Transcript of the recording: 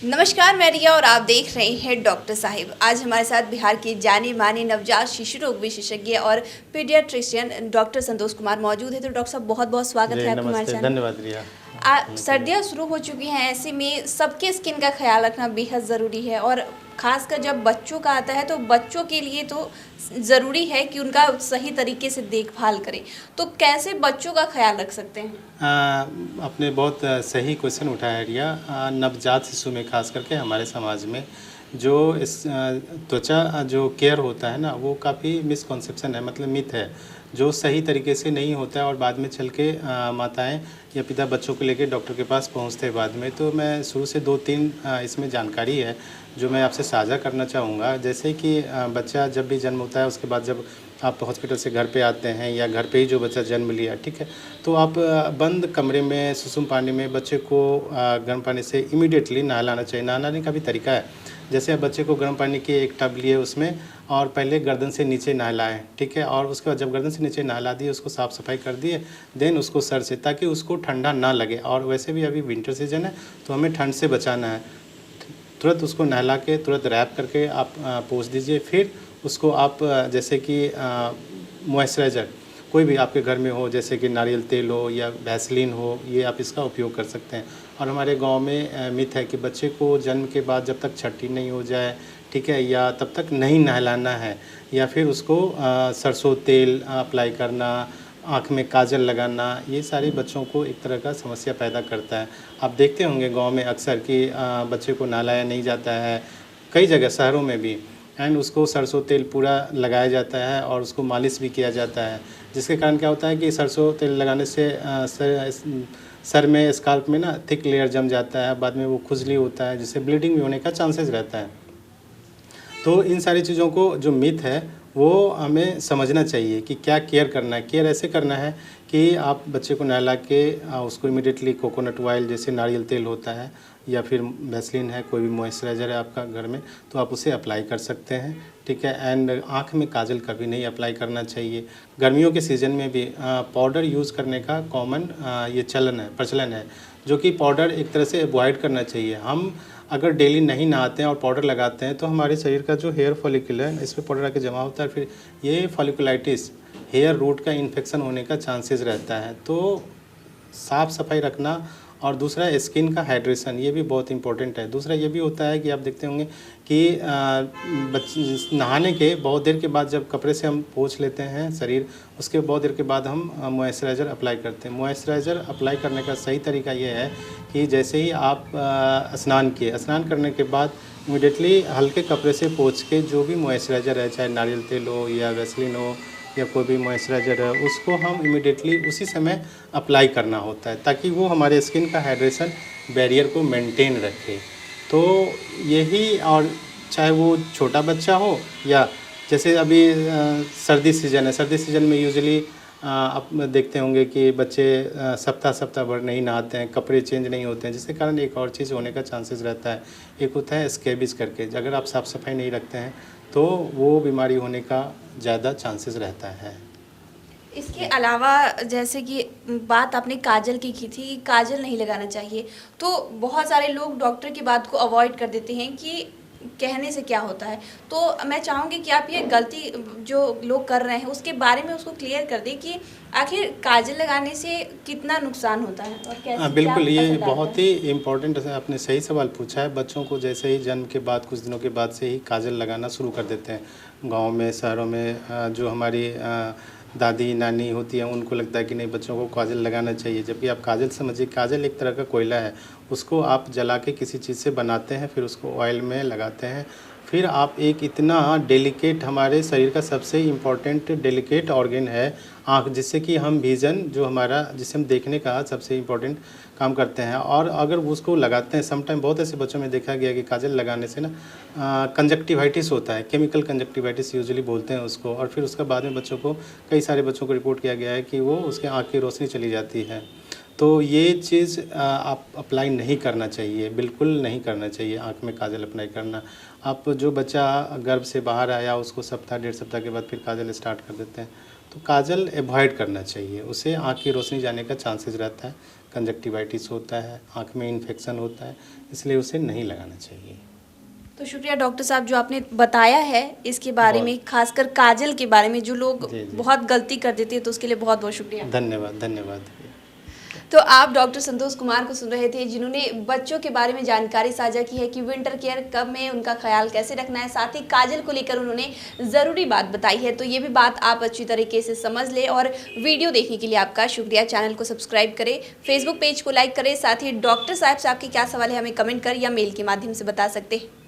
नमस्कार, मैं रिया और आप देख रहे हैं डॉक्टर साहिब। आज हमारे साथ बिहार के जाने माने नवजात शिशु रोग विशेषज्ञ और पीडियाट्रिशियन डॉक्टर संतोष कुमार मौजूद है। तो डॉक्टर साहब, बहुत बहुत स्वागत है आपका हमारे नमस्ते, चैनल। धन्यवाद रिया। सर्दियाँ शुरू हो चुकी हैं, ऐसे में सबके स्किन का ख्याल रखना बेहद ज़रूरी है और ख़ासकर जब बच्चों का आता है तो बच्चों के लिए तो ज़रूरी है कि उनका सही तरीके से देखभाल करें। तो कैसे बच्चों का ख्याल रख सकते हैं? आपने बहुत सही क्वेश्चन उठाया है रिया। नवजात शिशु में खास करके हमारे समाज में जो इस त्वचा जो केयर होता है ना, वो काफ़ी मिसकॉन्सेप्शन है, मतलब मिथ है जो सही तरीके से नहीं होता है और बाद में चल के माताएँ या पिता बच्चों को लेकर डॉक्टर के पास पहुंचते हैं बाद में। तो मैं शुरू से 2-3 इसमें जानकारी है जो मैं आपसे साझा करना चाहूँगा। जैसे कि बच्चा जब भी जन्म होता है उसके बाद जब आप हॉस्पिटल से घर पे आते हैं या घर पे ही जो बच्चा जन्म लिया, ठीक है, तो आप बंद कमरे में सुसुम पानी में बच्चे को गर्म पानी से इमीडिएटली नहलाना चाहिए। नहलाने का भी तरीका है, जैसे आप बच्चे को गर्म पानी की एक टब लिए उसमें और पहले गर्दन से नीचे नहलाएं, ठीक है, और उसके बाद जब गर्दन से नीचे नहला दिए उसको साफ़ सफाई कर दिए, देन उसको सर से, ताकि उसको ठंडा ना लगे। और वैसे भी अभी विंटर सीजन है तो हमें ठंड से बचाना है। तुरंत उसको नहला के तुरंत रैप करके आप पोंछ दीजिए। फिर उसको आप जैसे कि मॉइस्चराइज़र कोई भी आपके घर में हो, जैसे कि नारियल तेल हो या वैसलीन हो, ये आप इसका उपयोग कर सकते हैं। और हमारे गांव में मिथ है कि बच्चे को जन्म के बाद जब तक छठी नहीं हो जाए, ठीक है, या तब तक नहीं नहलाना है, या फिर उसको सरसों तेल अप्लाई करना, आँख में काजल लगाना, ये सारे बच्चों को एक तरह का समस्या पैदा करता है। आप देखते होंगे गांव में अक्सर कि बच्चे को नहलाया नहीं जाता है, कई जगह शहरों में भी, एंड उसको सरसों तेल पूरा लगाया जाता है और उसको मालिश भी किया जाता है। जिसके कारण क्या होता है कि सरसों तेल लगाने से सर में, स्काल्प में ना थिक लेयर जम जाता है, बाद में वो खुजली होता है जिससे ब्लीडिंग भी होने का चांसेस रहता है। तो इन सारी चीज़ों को जो मिथ है वो हमें समझना चाहिए कि क्या केयर करना है। केयर ऐसे करना है कि आप बच्चे को नहला के उसको इमीडिएटली कोकोनट ऑयल जैसे नारियल तेल होता है या फिर वैसलीन है, कोई भी मॉइस्चराइज़र है आपका घर में, तो आप उसे अप्लाई कर सकते हैं, ठीक है। एंड आँख में काजल कभी नहीं अप्लाई करना चाहिए। गर्मियों के सीज़न में भी पाउडर यूज़ करने का कॉमन ये प्रचलन है, जो कि पाउडर एक तरह से अवॉइड करना चाहिए। हम अगर डेली नहीं नहाते हैं और पाउडर लगाते हैं तो हमारे शरीर का जो हेयर फॉलिकल है इस पर पाउडर आके जमा होता है, फिर ये फॉलिकुलाइटिस, हेयर रूट का इन्फेक्शन होने का चांसेस रहता है। तो साफ़ सफाई रखना और दूसरा स्किन का हाइड्रेशन, ये भी बहुत इंपॉर्टेंट है। दूसरा ये भी होता है कि आप देखते होंगे कि नहाने के बहुत देर के बाद जब कपड़े से हम पोंछ लेते हैं शरीर, उसके बहुत देर के बाद हम मॉइस्चराइज़र अप्लाई करते हैं। मॉइस्चराइज़र अप्लाई करने का सही तरीका ये है कि जैसे ही आप स्नान करने के बाद इमीडिएटली हल्के कपड़े से पोंछ के जो भी मॉइस्चराइज़र है, चाहे नारियल तेल हो या वैसलीन हो या कोई भी मॉइस्चराइज़र है, उसको हम इमीडिएटली उसी समय अप्लाई करना होता है, ताकि वो हमारे स्किन का हाइड्रेशन बैरियर को मेंटेन रखे। तो यही, और चाहे वो छोटा बच्चा हो या जैसे अभी सर्दी सीज़न है, सर्दी सीज़न में यूजुअली आप देखते होंगे कि बच्चे सप्ताह भर नहीं नहाते हैं, कपड़े चेंज नहीं होते हैं, जिसके कारण एक और चीज़ होने का चांसेस रहता है। एक होता है स्कैबिस करके, अगर आप साफ़ सफाई नहीं रखते हैं तो वो बीमारी होने का ज़्यादा चांसेस रहता है। इसके अलावा जैसे कि बात आपने काजल की थी, काजल नहीं लगाना चाहिए, तो बहुत सारे लोग डॉक्टर की बात को अवॉइड कर देते हैं कि कहने से क्या होता है। तो मैं चाहूँगी कि आप ये गलती जो लोग कर रहे हैं उसके बारे में उसको क्लियर कर दें कि आखिर काजल लगाने से कितना नुकसान होता है और कैसे, बिल्कुल, क्या ये असर डालता बहुत है? ही इम्पोर्टेंट आपने सही सवाल पूछा है। बच्चों को जैसे ही जन्म के बाद कुछ दिनों के बाद से ही काजल लगाना शुरू कर देते हैं। गांव में, शहरों में जो हमारी दादी नानी होती हैं उनको लगता है कि नहीं, बच्चों को काजल लगाना चाहिए, जबकि आप काजल समझिए, काजल एक तरह का कोयला है। उसको आप जला के किसी चीज़ से बनाते हैं, फिर उसको ऑयल में लगाते हैं, फिर आप एक इतना डेलिकेट, हमारे शरीर का सबसे इम्पॉर्टेंट डेलिकेट ऑर्गन है आँख, जिससे कि हम विज़न, जो हमारा, जिसे हम देखने का सबसे इम्पोर्टेंट काम करते हैं, और अगर उसको लगाते हैं समटाइम, बहुत ऐसे बच्चों में देखा गया कि काजल लगाने से ना कंजक्टिवाइटिस होता है, केमिकल कंजक्टिवाइटिस यूजुअली बोलते हैं उसको, और फिर उसका बाद में बच्चों को, कई सारे बच्चों को रिपोर्ट किया गया है कि वो उसके आँख की रोशनी चली जाती है। तो ये चीज़ आप अप्लाई नहीं करना चाहिए, बिल्कुल नहीं करना चाहिए आँख में काजल अप्लाई करना। आप जो बच्चा गर्भ से बाहर आया उसको सप्ताह 1.5 सप्ताह के बाद फिर काजल स्टार्ट कर देते हैं, तो काजल अवॉइड करना चाहिए, उसे आँख की रोशनी जाने का चांसेस रहता है। कंजक्टिवाइटिस होता है, आँख में इन्फेक्शन होता है, इसलिए उसे नहीं लगाना चाहिए। तो शुक्रिया डॉक्टर साहब जो आपने बताया है इसके बारे में, खासकर काजल के बारे में जो लोग जी, जी। बहुत गलती कर देते हैं, तो उसके लिए बहुत बहुत शुक्रिया। धन्यवाद, धन्यवाद। तो आप डॉक्टर संतोष कुमार को सुन रहे थे, जिन्होंने बच्चों के बारे में जानकारी साझा की है कि विंटर केयर कब में उनका ख्याल कैसे रखना है, साथ ही काजल को लेकर उन्होंने ज़रूरी बात बताई है। तो ये भी बात आप अच्छी तरीके से समझ लें, और वीडियो देखने के लिए आपका शुक्रिया। चैनल को सब्सक्राइब करें, फेसबुक पेज को लाइक करें, साथ ही डॉक्टर साहब से आपके क्या सवाल है हमें कमेंट कर या मेल के माध्यम से बता सकते हैं।